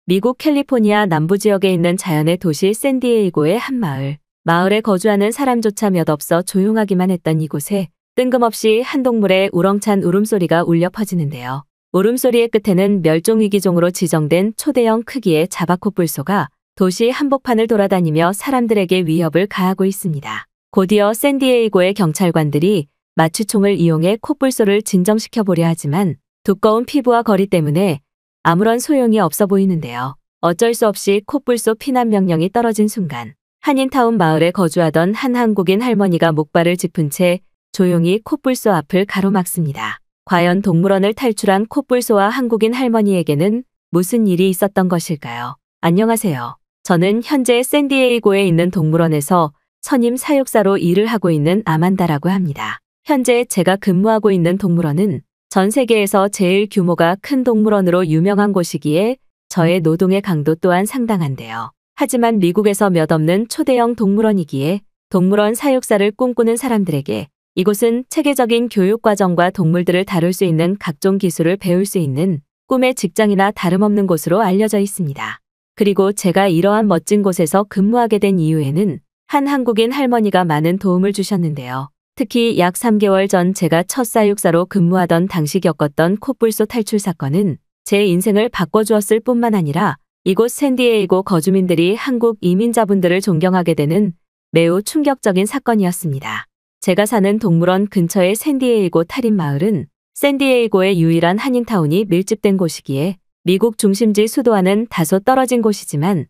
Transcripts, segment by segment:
미국 캘리포니아 남부 지역에 있는 자연의 도시 샌디에이고의 한 마을. 마을에 거주하는 사람조차 몇 없어 조용하기만 했던 이곳에 뜬금없이 한 동물의 우렁찬 울음소리가 울려 퍼지는데요. 울음소리의 끝에는 멸종위기종으로 지정된 초대형 크기의 자바코뿔소가 도시 한복판을 돌아다니며 사람들에게 위협을 가하고 있습니다. 곧이어 샌디에이고의 경찰관들이 마취총을 이용해 코뿔소를 진정시켜 보려 하지만 두꺼운 피부와 거리 때문에 아무런 소용이 없어 보이는데요. 어쩔 수 없이 코뿔소 피난 명령이 떨어진 순간 한인타운 마을에 거주하던 한 한국인 할머니가 목발을 짚은 채 조용히 코뿔소 앞을 가로막습니다. 과연 동물원을 탈출한 코뿔소와 한국인 할머니에게는 무슨 일이 있었던 것일까요? 안녕하세요. 저는 현재 샌디에이고에 있는 동물원에서 선임 사육사로 일을 하고 있는 아만다라고 합니다. 현재 제가 근무하고 있는 동물원은 전 세계에서 제일 규모가 큰 동물원으로 유명한 곳이기에 저의 노동의 강도 또한 상당한데요. 하지만 미국에서 몇 없는 초대형 동물원이기에 동물원 사육사를 꿈꾸는 사람들에게 이곳은 체계적인 교육과정과 동물들을 다룰 수 있는 각종 기술을 배울 수 있는 꿈의 직장이나 다름없는 곳으로 알려져 있습니다. 그리고 제가 이러한 멋진 곳에서 근무하게 된 이유에는 한 한국인 할머니가 많은 도움을 주셨는데요. 특히 약 3개월 전 제가 첫 사육사로 근무하던 당시 겪었던 코뿔소 탈출 사건은 제 인생을 바꿔주었을 뿐만 아니라 이곳 샌디에이고 거주민들이 한국 이민자분들을 존경하게 되는 매우 충격적인 사건이었습니다. 제가 사는 동물원 근처의 샌디에이고 탈인마을은 샌디에이고의 유일한 한인타운이 밀집된 곳이기에 미국 중심지 수도와는 다소 떨어진 곳이지만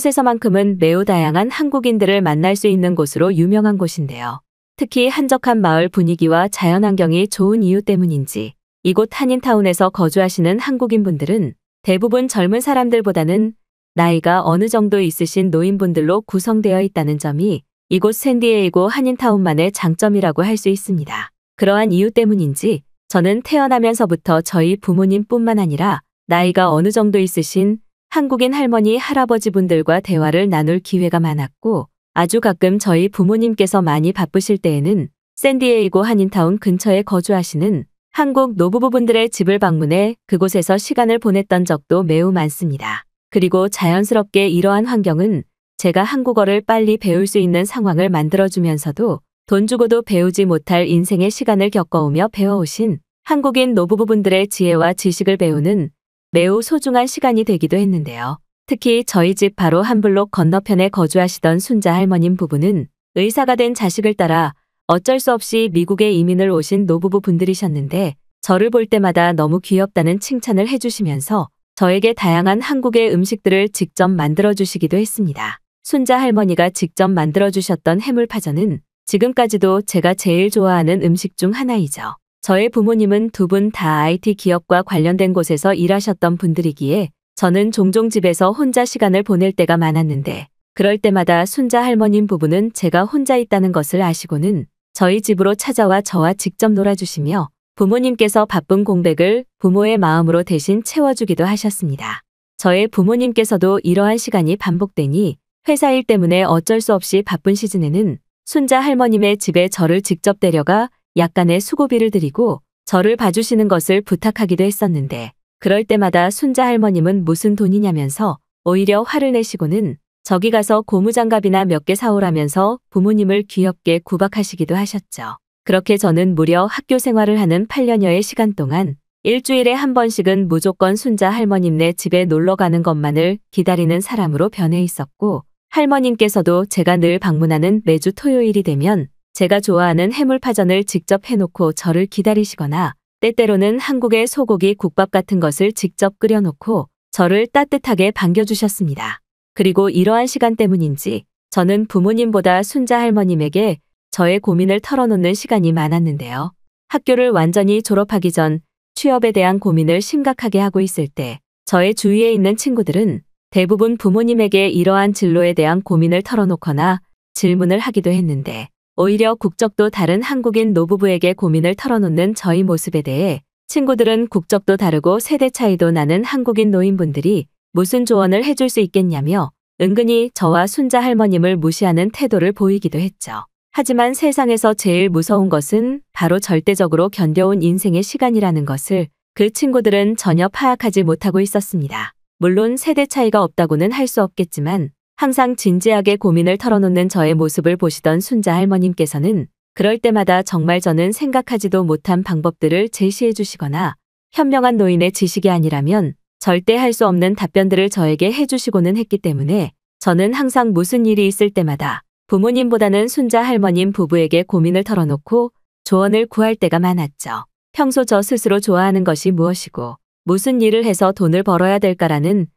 이곳에서만큼은 매우 다양한 한국인들을 만날 수 있는 곳으로 유명한 곳인데요. 특히 한적한 마을 분위기와 자연환경이 좋은 이유 때문인지 이곳 한인타운에서 거주하시는 한국인분들은 대부분 젊은 사람들보다는 나이가 어느 정도 있으신 노인분들로 구성되어 있다는 점이 이곳 샌디에이고 한인타운만의 장점이라고 할 수 있습니다. 그러한 이유 때문인지 저는 태어나면서부터 저희 부모님뿐만 아니라 나이가 어느 정도 있으신 한국인 할머니, 할아버지분들과 대화를 나눌 기회가 많았고 아주 가끔 저희 부모님께서 많이 바쁘실 때에는 샌디에이고 한인타운 근처에 거주하시는 한국 노부부분들의 집을 방문해 그곳에서 시간을 보냈던 적도 매우 많습니다. 그리고 자연스럽게 이러한 환경은 제가 한국어를 빨리 배울 수 있는 상황을 만들어주면서도 돈 주고도 배우지 못할 인생의 시간을 겪어오며 배워오신 한국인 노부부분들의 지혜와 지식을 배우는 매우 소중한 시간이 되기도 했는데요. 특히 저희 집 바로 한 블록 건너편에 거주하시던 순자 할머님 부부는 의사가 된 자식을 따라 어쩔 수 없이 미국에 이민을 오신 노부부 분들이셨는데 저를 볼 때마다 너무 귀엽다는 칭찬을 해주시면서 저에게 다양한 한국의 음식들을 직접 만들어주시기도 했습니다. 순자 할머니가 직접 만들어주셨던 해물파전은 지금까지도 제가 제일 좋아하는 음식 중 하나이죠. 저의 부모님은 두 분 다 IT 기업과 관련된 곳에서 일하셨던 분들이기에 저는 종종 집에서 혼자 시간을 보낼 때가 많았는데 그럴 때마다 순자 할머님 부부는 제가 혼자 있다는 것을 아시고는 저희 집으로 찾아와 저와 직접 놀아주시며 부모님께서 바쁜 공백을 부모의 마음으로 대신 채워주기도 하셨습니다. 저의 부모님께서도 이러한 시간이 반복되니 회사 일 때문에 어쩔 수 없이 바쁜 시즌에는 순자 할머님의 집에 저를 직접 데려가 약간의 수고비를 드리고 저를 봐주시는 것을 부탁하기도 했었는데 그럴 때마다 순자 할머님은 무슨 돈이냐면서 오히려 화를 내시고는 저기 가서 고무장갑이나 몇 개 사오라면서 부모님을 귀엽게 구박하시기도 하셨죠. 그렇게 저는 무려 학교 생활을 하는 8년여의 시간 동안 일주일에 한 번씩은 무조건 순자 할머님네 집에 놀러 가는 것만을 기다리는 사람으로 변해 있었고 할머님께서도 제가 늘 방문하는 매주 토요일이 되면 제가 좋아하는 해물파전을 직접 해놓고 저를 기다리시거나 때때로는 한국의 소고기 국밥 같은 것을 직접 끓여놓고 저를 따뜻하게 반겨주셨습니다. 그리고 이러한 시간 때문인지 저는 부모님보다 순자 할머님에게 저의 고민을 털어놓는 시간이 많았는데요. 학교를 완전히 졸업하기 전 취업에 대한 고민을 심각하게 하고 있을 때 저의 주위에 있는 친구들은 대부분 부모님에게 이러한 진로에 대한 고민을 털어놓거나 질문을 하기도 했는데 오히려 국적도 다른 한국인 노부부에게 고민을 털어놓는 저희 모습에 대해 친구들은 국적도 다르고 세대 차이도 나는 한국인 노인분들이 무슨 조언을 해줄 수 있겠냐며 은근히 저와 순자 할머님을 무시하는 태도를 보이기도 했죠. 하지만 세상에서 제일 무서운 것은 바로 절대적으로 견뎌온 인생의 시간이라는 것을 그 친구들은 전혀 파악하지 못하고 있었습니다. 물론 세대 차이가 없다고는 할 수 없겠지만 항상 진지하게 고민을 털어놓는 저의 모습을 보시던 순자 할머님께서는 그럴 때마다 정말 저는 생각하지도 못한 방법들을 제시해 주시거나 현명한 노인의 지식이 아니라면 절대 할 수 없는 답변들을 저에게 해주시고는 했기 때문에 저는 항상 무슨 일이 있을 때마다 부모님보다는 순자 할머님 부부에게 고민을 털어놓고 조언을 구할 때가 많았죠. 평소 저 스스로 좋아하는 것이 무엇이고 무슨 일을 해서 돈을 벌어야 될까라는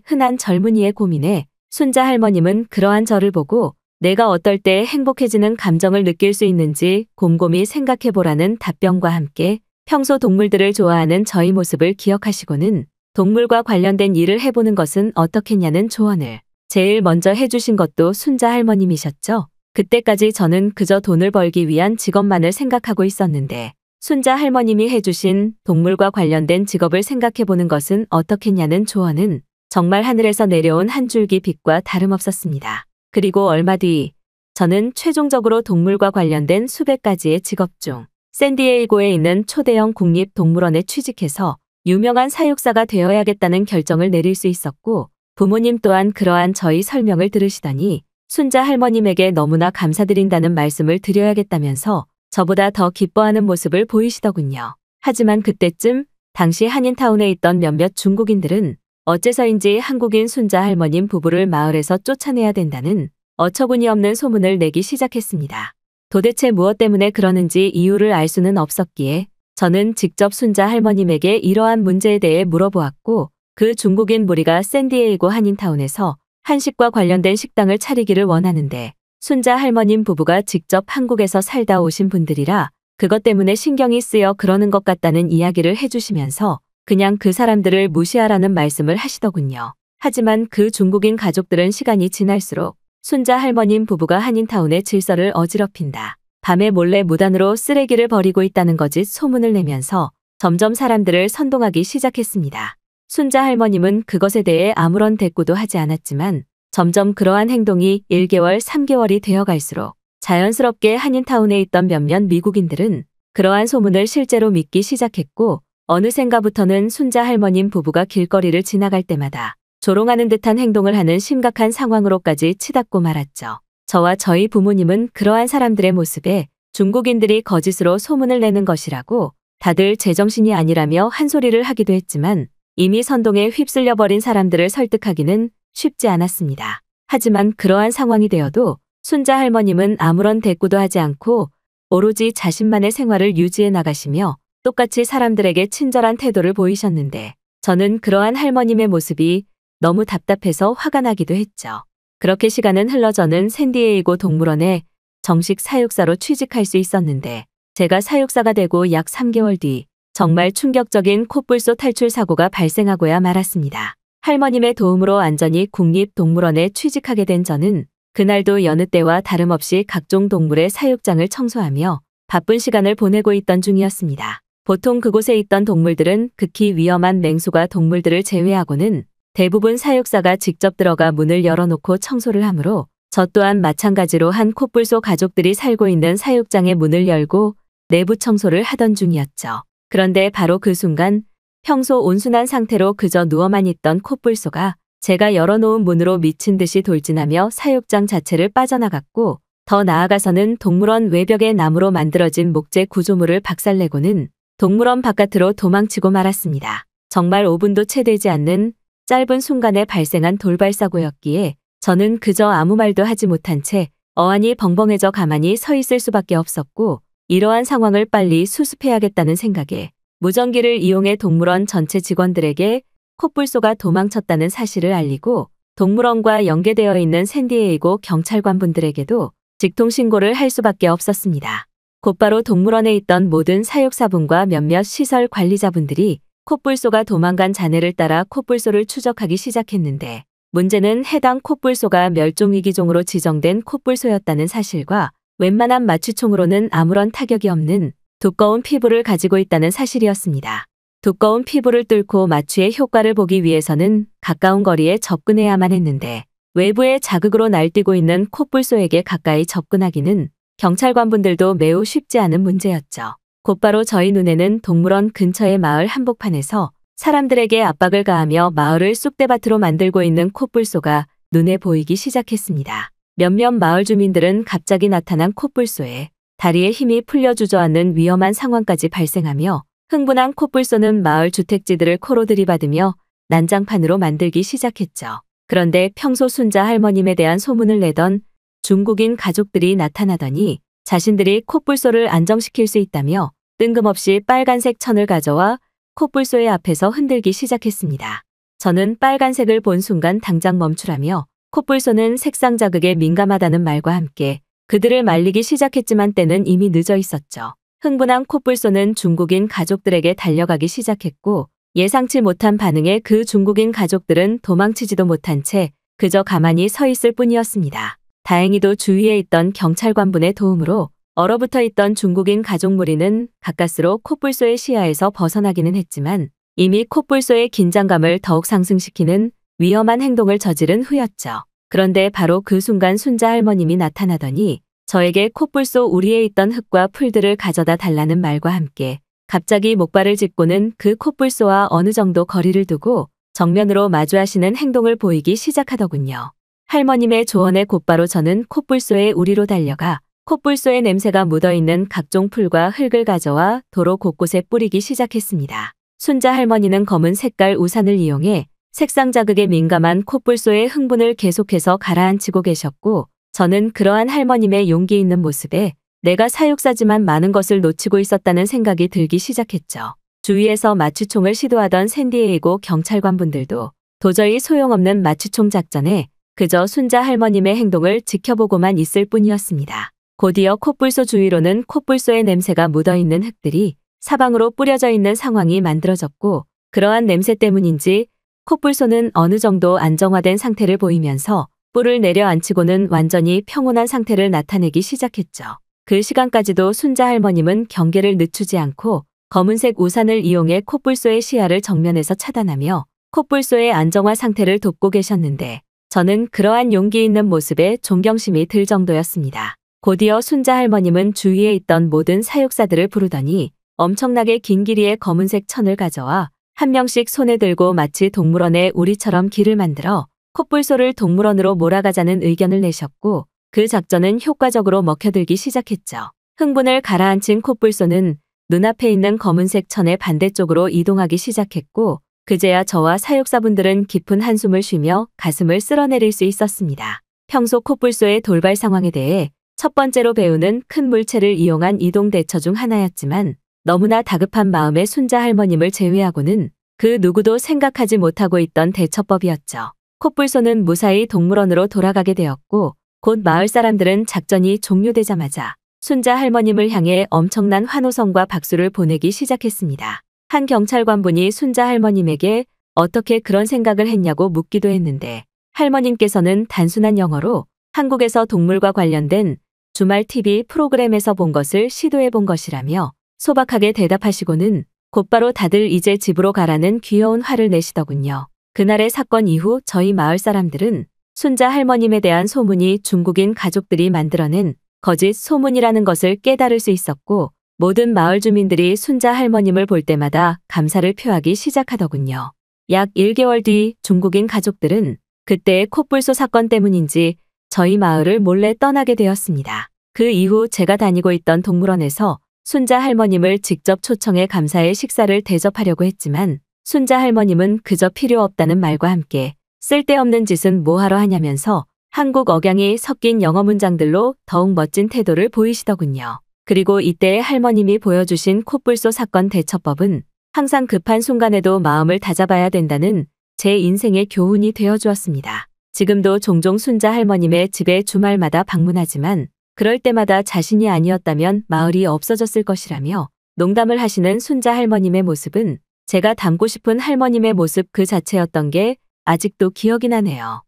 흔한 젊은이의 고민에 순자 할머님은 그러한 저를 보고 내가 어떨 때 행복해지는 감정을 느낄 수 있는지 곰곰이 생각해보라는 답변과 함께 평소 동물들을 좋아하는 저희 모습을 기억하시고는 동물과 관련된 일을 해보는 것은 어떻겠냐는 조언을 제일 먼저 해주신 것도 순자 할머님이셨죠. 그때까지 저는 그저 돈을 벌기 위한 직업만을 생각하고 있었는데 순자 할머님이 해주신 동물과 관련된 직업을 생각해보는 것은 어떻겠냐는 조언은 정말 하늘에서 내려온 한 줄기 빛과 다름없었습니다. 그리고 얼마 뒤 저는 최종적으로 동물과 관련된 수백 가지의 직업 중 샌디에이고에 있는 초대형 국립동물원에 취직해서 유명한 사육사가 되어야겠다는 결정을 내릴 수 있었고 부모님 또한 그러한 저희 설명을 들으시더니 순자 할머님에게 너무나 감사드린다는 말씀을 드려야겠다면서 저보다 더 기뻐하는 모습을 보이시더군요. 하지만 그때쯤 당시 한인타운에 있던 몇몇 중국인들은 어째서인지 한국인 순자 할머님 부부를 마을에서 쫓아내야 된다는 어처구니 없는 소문을 내기 시작했습니다. 도대체 무엇 때문에 그러는지 이유를 알 수는 없었기에 저는 직접 순자 할머님에게 이러한 문제에 대해 물어보았고 그 중국인 무리가 샌디에이고 한인타운에서 한식과 관련된 식당을 차리기를 원하는데 순자 할머님 부부가 직접 한국에서 살다 오신 분들이라 그것 때문에 신경이 쓰여 그러는 것 같다는 이야기를 해주시면서 그냥 그 사람들을 무시하라는 말씀을 하시더군요. 하지만 그 중국인 가족들은 시간이 지날수록 순자 할머님 부부가 한인타운의 질서를 어지럽힌다. 밤에 몰래 무단으로 쓰레기를 버리고 있다는 거짓 소문을 내면서 점점 사람들을 선동하기 시작했습니다. 순자 할머님은 그것에 대해 아무런 대꾸도 하지 않았지만 점점 그러한 행동이 1개월, 3개월이 되어 갈수록 자연스럽게 한인타운에 있던 몇몇 미국인들은 그러한 소문을 실제로 믿기 시작했고 어느샌가부터는 순자 할머님 부부가 길거리를 지나갈 때마다 조롱하는 듯한 행동을 하는 심각한 상황으로까지 치닫고 말았죠. 저와 저희 부모님은 그러한 사람들의 모습에 중국인들이 거짓으로 소문을 내는 것이라고 다들 제정신이 아니라며 한 소리를 하기도 했지만 이미 선동에 휩쓸려 버린 사람들을 설득하기는 쉽지 않았습니다. 하지만 그러한 상황이 되어도 순자 할머님은 아무런 대꾸도 하지 않고 오로지 자신만의 생활을 유지해 나가시며 똑같이 사람들에게 친절한 태도를 보이셨는데 저는 그러한 할머님의 모습이 너무 답답해서 화가 나기도 했죠. 그렇게 시간은 흘러 저는 샌디에이고 동물원에 정식 사육사로 취직할 수 있었는데 제가 사육사가 되고 약 3개월 뒤 정말 충격적인 코뿔소 탈출 사고가 발생하고야 말았습니다. 할머님의 도움으로 안전히 국립동물원에 취직하게 된 저는 그날도 여느 때와 다름없이 각종 동물의 사육장을 청소하며 바쁜 시간을 보내고 있던 중이었습니다. 보통 그곳에 있던 동물들은 극히 위험한 맹수가 동물들을 제외하고는 대부분 사육사가 직접 들어가 문을 열어놓고 청소를 하므로 저 또한 마찬가지로 한 코뿔소 가족들이 살고 있는 사육장의 문을 열고 내부 청소를 하던 중이었죠. 그런데 바로 그 순간 평소 온순한 상태로 그저 누워만 있던 코뿔소가 제가 열어놓은 문으로 미친 듯이 돌진하며 사육장 자체를 빠져나갔고 더 나아가서는 동물원 외벽에 나무로 만들어진 목재 구조물을 박살내고는 동물원 바깥으로 도망치고 말았습니다. 정말 5분도 채 되지 않는 짧은 순간에 발생한 돌발사고였기에 저는 그저 아무 말도 하지 못한 채 어안이 벙벙해져 가만히 서 있을 수밖에 없었고 이러한 상황을 빨리 수습해야겠다는 생각에 무전기를 이용해 동물원 전체 직원들에게 코뿔소가 도망쳤다는 사실을 알리고 동물원과 연계되어 있는 샌디에이고 경찰관분들에게도 직통신고를 할 수밖에 없었습니다. 곧바로 동물원에 있던 모든 사육사분과 몇몇 시설 관리자분들이 코뿔소가 도망간 잔해를 따라 코뿔소를 추적하기 시작했는데 문제는 해당 코뿔소가 멸종위기종으로 지정된 코뿔소였다는 사실과 웬만한 마취총으로는 아무런 타격이 없는 두꺼운 피부를 가지고 있다는 사실이었습니다. 두꺼운 피부를 뚫고 마취의 효과를 보기 위해서는 가까운 거리에 접근해야만 했는데 외부의 자극으로 날뛰고 있는 코뿔소에게 가까이 접근하기는 경찰관분들도 매우 쉽지 않은 문제였죠. 곧바로 저희 눈에는 동물원 근처의 마을 한복판에서 사람들에게 압박을 가하며 마을을 쑥대밭으로 만들고 있는 콧불소가 눈에 보이기 시작했습니다. 몇몇 마을 주민들은 갑자기 나타난 콧불소에 다리에 힘이 풀려 주저앉는 위험한 상황까지 발생하며 흥분한 콧불소는 마을 주택지들을 코로 들이받으며 난장판으로 만들기 시작했죠. 그런데 평소 순자 할머님에 대한 소문을 내던 중국인 가족들이 나타나더니 자신들이 콧불소를 안정시킬 수 있다며 뜬금없이 빨간색 천을 가져와 콧불소의 앞에서 흔들기 시작했습니다. 저는 빨간색을 본 순간 당장 멈추라며 콧불소는 색상 자극에 민감하다는 말과 함께 그들을 말리기 시작했지만 때는 이미 늦어 있었죠. 흥분한 콧불소는 중국인 가족들에게 달려가기 시작했고 예상치 못한 반응에 그 중국인 가족들은 도망치지도 못한 채 그저 가만히 서 있을 뿐이었습니다. 다행히도 주위에 있던 경찰관분의 도움으로 얼어붙어 있던 중국인 가족 무리는 가까스로 콧불소의 시야에서 벗어나기는 했지만 이미 콧불소의 긴장감을 더욱 상승시키는 위험한 행동을 저지른 후였죠. 그런데 바로 그 순간 순자 할머님이 나타나더니 저에게 콧불소 우리에 있던 흙과 풀들을 가져다 달라는 말과 함께 갑자기 목발을 짚고는 그 콧불소와 어느 정도 거리를 두고 정면으로 마주하시는 행동을 보이기 시작하더군요. 할머님의 조언에 곧바로 저는 콧불소의 우리로 달려가 콧불소의 냄새가 묻어있는 각종 풀과 흙을 가져와 도로 곳곳에 뿌리기 시작했습니다. 순자 할머니는 검은 색깔 우산을 이용해 색상 자극에 민감한 콧불소의 흥분을 계속해서 가라앉히고 계셨고 저는 그러한 할머님의 용기 있는 모습에 내가 사육사지만 많은 것을 놓치고 있었다는 생각이 들기 시작했죠. 주위에서 마취총을 시도하던 샌디에이고 경찰관분들도 도저히 소용없는 마취총 작전에 그저 순자 할머님의 행동을 지켜보고만 있을 뿐이었습니다. 곧이어 콧불소 주위로는 콧불소의 냄새가 묻어있는 흙들이 사방으로 뿌려져 있는 상황이 만들어졌고 그러한 냄새 때문인지 콧불소는 어느 정도 안정화된 상태를 보이면서 뿔을 내려앉히고는 완전히 평온한 상태를 나타내기 시작했죠. 그 시간까지도 순자 할머님은 경계를 늦추지 않고 검은색 우산을 이용해 콧불소의 시야를 정면에서 차단하며 콧불소의 안정화 상태를 돕고 계셨는데 저는 그러한 용기 있는 모습에 존경심이 들 정도였습니다. 곧이어 순자 할머님은 주위에 있던 모든 사육사들을 부르더니 엄청나게 긴 길이의 검은색 천을 가져와 한 명씩 손에 들고 마치 동물원에 우리처럼 길을 만들어 콧불소를 동물원으로 몰아가자는 의견을 내셨고 그 작전은 효과적으로 먹혀들기 시작했죠. 흥분을 가라앉힌 콧불소는 눈앞에 있는 검은색 천의 반대쪽으로 이동하기 시작했고 그제야 저와 사육사분들은 깊은 한숨을 쉬며 가슴을 쓸어내릴 수 있었습니다. 평소 콧불소의 돌발 상황에 대해 첫 번째로 배우는 큰 물체를 이용한 이동 대처 중 하나였지만 너무나 다급한 마음의 순자 할머님을 제외하고는 그 누구도 생각하지 못하고 있던 대처법이었죠. 콧불소는 무사히 동물원으로 돌아가게 되었고 곧 마을 사람들은 작전이 종료되자마자 순자 할머님을 향해 엄청난 환호성과 박수를 보내기 시작했습니다. 한 경찰관분이 순자 할머님에게 어떻게 그런 생각을 했냐고 묻기도 했는데 할머님께서는 단순한 영어로 한국에서 동물과 관련된 주말 TV 프로그램에서 본 것을 시도해 본 것이라며 소박하게 대답하시고는 곧바로 다들 이제 집으로 가라는 귀여운 화를 내시더군요. 그날의 사건 이후 저희 마을 사람들은 순자 할머님에 대한 소문이 중국인 가족들이 만들어낸 거짓 소문이라는 것을 깨달을 수 있었고 모든 마을 주민들이 순자 할머님을 볼 때마다 감사를 표하기 시작하더군요. 약 1개월 뒤 중국인 가족들은 그때의 콧불소 사건 때문인지 저희 마을을 몰래 떠나게 되었습니다. 그 이후 제가 다니고 있던 동물원에서 순자 할머님을 직접 초청해 감사의 식사를 대접하려고 했지만 순자 할머님은 그저 필요 없다는 말과 함께 쓸데없는 짓은 뭐하러 하냐면서 한국 억양이 섞인 영어 문장들로 더욱 멋진 태도를 보이시더군요. 그리고 이때 할머님이 보여주신 콧불소 사건 대처법은 항상 급한 순간에도 마음을 다잡아야 된다는 제 인생의 교훈이 되어주었습니다. 지금도 종종 순자 할머님의 집에 주말마다 방문하지만 그럴 때마다 자신이 아니었다면 마을이 없어졌을 것이라며 농담을 하시는 순자 할머님의 모습은 제가 닮고 싶은 할머님의 모습 그 자체였던 게 아직도 기억이 나네요.